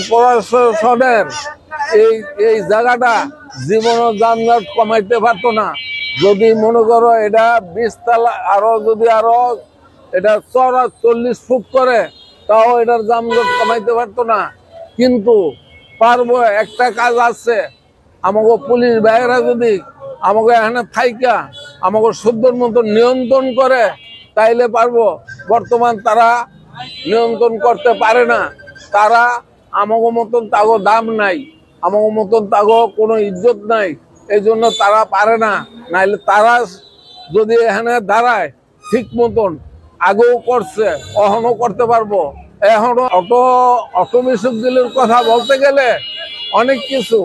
প্রশাসনের এই জায়গাটা জীবনের যানজট কমাইতে পারতো না। যদি মনে করো এটা 20 তলা আরো এটা চড়া 40 ফুট করে, তাও এটার যানজট কমাইতে পারতো না। কিন্তু পারবো, একটা কাজ আছে, আমাকে পুলিশ ভাইয়েরা যদি আমাকে এখানে থাইকা আমাকে সুন্দর মতো নিয়ন্ত্রণ করে তাইলে পারবো। বর্তমান তারা নিয়ন্ত্রণ করতে পারে না। তারা আমাকে মতন তাগো দাম নাই, আমাকে মতন তাগো কোনো ইজ্জত নাই, এই জন্য তারা পারে না। নাইলে তারা যদি এখানে দাঁড়ায় ঠিক মতন আগেও করছে, এখনো করতে পারবো। এখনো অটো মিশুকগুলির কথা বলতে গেলে অনেক কিছু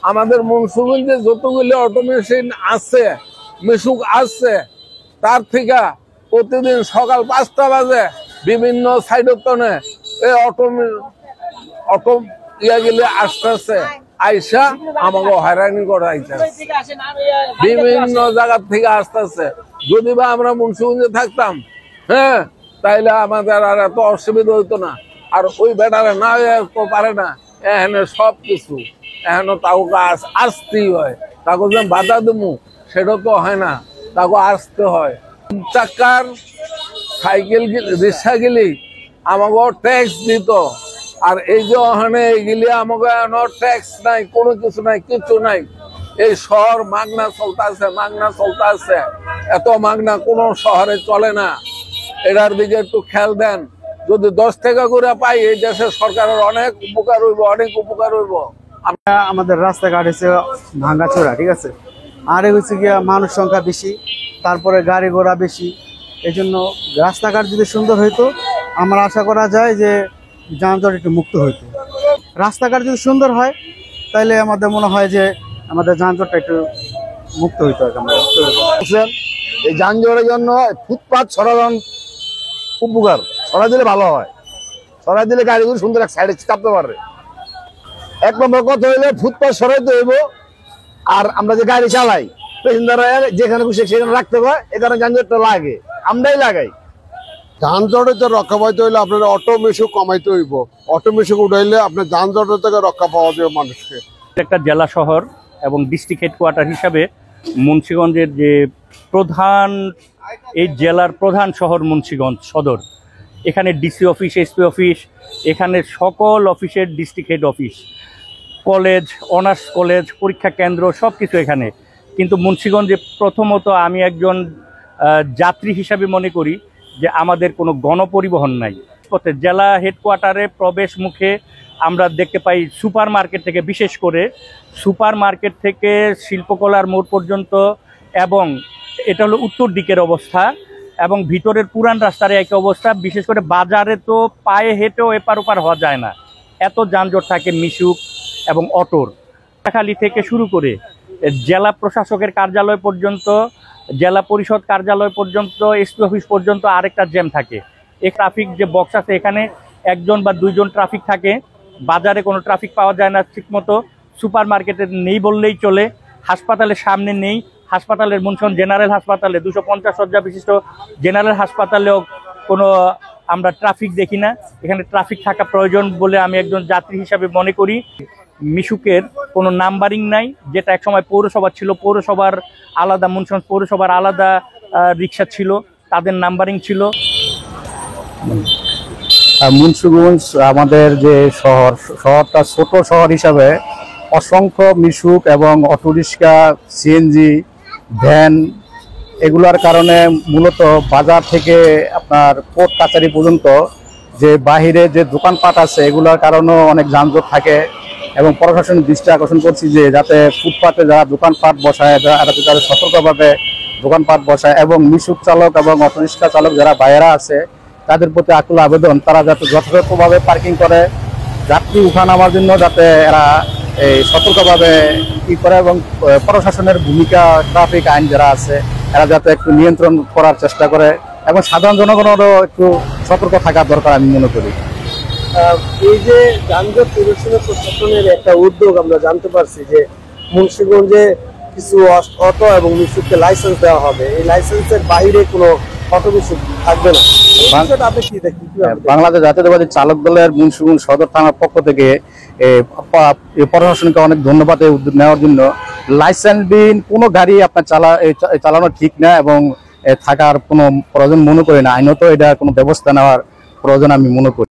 আমাদের মুন্সিগঞ্জে যতগুলি অটো মেশিন আছে, মিশুক আছে, তার থেকে প্রতিদিন সকাল 5টা বাজে বিভিন্ন সাইডের তনে এই অটো ইয়াগুলি আসতেছে, আইসা আমাকে হয়রানি করে আইতেছে, বিভিন্ন জায়গা থেকে আসতেছে। যদি বা আমরা মুন্সিগঞ্জে থাকতাম, হ্যাঁ, তাইলে আমাদের আর এত অসুবিধা হইতো না। আর ওই বেটারে না পারে না, এখানে সব কিছু এখনো তাকে আসতেই হয়। তাকে যে বাধা দেবো সেটা তো হয় না, তাকে আসতে হয়। চাকার সাইকেল রিক্সা গেলি আমাকে ট্যাক্স দিত, আর এই যে ওখানে এইগুলি আমাকে ট্যাক্স নাই, কোনো কিছু নাই, কিছু নাই। এই শহর মাগনা চলতে আছে। এত মাগনা কোনো শহরে চলে না। এটার দিকে একটু খেয়াল দেন। যদি 10 টাকা করে পাই, এই দেশের সরকারের অনেক উপকার হইব। আমাদের রাস্তাঘাট হচ্ছে ভাঙ্গাচোরা, ঠিক আছে। আর হচ্ছে গিয়া মানুষ সংখ্যা বেশি, তারপরে গাড়ি ঘোড়া বেশি। এই জন্য রাস্তাঘাট যদি সুন্দর হইতো, আমার আশা করা যায় যে যানজট একটু মুক্ত হইতো। রাস্তাঘাট যদি সুন্দর হয় তাহলে আমাদের মনে হয় যে আমাদের যানজটটা একটু মুক্ত হইতো। এই যানজটের জন্য ফুটপাথ সরানো উপকার, সরাই দিলে ভালো হয়। সরাই দিলে গাড়িগুলো সুন্দর এক সাইডে চাপতে পারবে। 1 নম্বর কথা হইলে ফুটপাথ সরাইতে হইব। আর আমরা যে গাড়ি চালাই, যেখানে খুশি সেখানে রাখতে হয়, এখানে যানজটটা লাগে, আমরাই লাগাই। যানজটে তো রক্ষা পাইতে হইলে আপনার অটো মিশুক কমাইতে হইব। অটো মিশুক উঠাইলে আপনার যানজটের থেকে রক্ষা পাওয়া যাবে মানুষকে। একটা জেলা শহর এবং ডিস্ট্রিক্ট হেডকোয়ার্টার হিসাবে মুন্সিগঞ্জের যে প্রধান, এই জেলার প্রধান শহর মুন্সিগঞ্জ সদর। এখানে ডিসি অফিস, এসপি অফিস, এখানে সকল অফিসের district head office, college, honours college, পরীক্ষা কেন্দ্র, সব কিছু এখানে। কিন্তু মুন্সিগঞ্জে প্রথমত আমি একজন যাত্রী হিসাবে মনে করি যে আমাদের কোনো গণপরিবহন নাই। জেলা হেডকোয়ার্টারে প্রবেশ মুখে আমরা দেখতে পাই সুপার মার্কেট থেকে, বিশেষ করে সুপার মার্কেট থেকে শিল্পকলার মোড় পর্যন্ত, এবং এটা হলো উত্তর দিকের অবস্থা, এবং ভিতরের পুরান রাস্তার এক অবস্থা। বিশেষ করে বাজারে তো পায়ে হেঁটেও এপার ওপার হওয়া যায় না, এত যানজট থাকে মিশুক এবং অটোর। খালি থেকে শুরু করে জেলা প্রশাসকের কার্যালয় পর্যন্ত, জেলা পরিষদ কার্যালয় পর্যন্ত, এসপি অফিস পর্যন্ত আরেকটা জ্যাম থাকে। এই ট্রাফিক যে বক্স আছে, এখানে 1জন বা 2জন ট্রাফিক থাকে। বাজারে কোনো ট্রাফিক পাওয়া যায় না ঠিকমতো। সুপার মার্কেটে নেই বললেই চলে। হাসপাতালের সামনে নেই। হাসপাতালের মুন্সিগঞ্জ জেনারেল হাসপাতালে, 250 শয্যা বিশিষ্ট জেনারেল হাসপাতালেও কোনো আমরা ট্রাফিক দেখি না। এখানে ট্রাফিক থাকা প্রয়োজন বলে আমি একজন যাত্রী হিসাবে মনে করি। মিশুকের কোনো নাম্বারিং নাই, যেটা একসময় পৌরসভা ছিল। পৌরসভার আলাদা, মুন্সিগঞ্জ পৌরসভার আলাদা রিক্সা ছিল, তাদের নাম্বারিং ছিল। মুন্সিগঞ্জ আমাদের যে শহরটা ছোট শহর হিসাবে অসংখ্য মিশুক এবং অটোরিক্সা, সিএনজি, ভ্যান, এগুলোর কারণে মূলত বাজার থেকে আপনার কোর্ট কাছারি পর্যন্ত যে বাহিরে যে দোকানপাট আছে, এগুলোর কারণেও অনেক যানজট থাকে। এবং প্রশাসনের দৃষ্টি আকর্ষণ করছি যে যাতে ফুটপাতে যারা দোকানপাট বসায়, তাদের সতর্কভাবে দোকানপাট বসায়, এবং মিশুক চালক এবং অটোরিক্সা চালক যারা বাইরা আছে তাদের প্রতি আকুল আবেদন, তারা যাতে যথাযথভাবে পার্কিং করে, যাত্রী উঠানামার জন্য যাতে এরা এই সতর্কভাবে ই করে, এবং প্রশাসনের ভূমিকা, ট্রাফিক আইন যারা আছে এরা যাতে একটু নিয়ন্ত্রণ করার চেষ্টা করে, এবং সাধারণ জনগণেরও একটু সতর্ক থাকা দরকার আমি মনে করি। এই যে যানজট নিরসনের প্রশাসনের একটা উদ্যোগ আমরা জানতে পারছি যে মুন্সিগঞ্জে কিছু অটো এবং মিশুককে লাইসেন্স দেওয়া হবে। এই লাইসেন্সের বাইরে কোনো অটো মিশুক থাকবে না। এই বিষয়টা আপনি কি দেখেন? বাংলাদেশ জাতীয়তাবাদী চালক দলের মুন্সিগঞ্জ সদর থানার পক্ষ থেকে প্রশাসনকে অনেক ধন্যবাদ এই উদ্যোগ নেওয়ার জন্য। লাইসেন্সবিহীন কোনো গাড়ি আপনার চালানো ঠিক না এবং থাকার কোনো প্রয়োজন মনে করি না। আইনত এটা কোনো ব্যবস্থা নেওয়ার প্রয়োজন আমি মনে করি।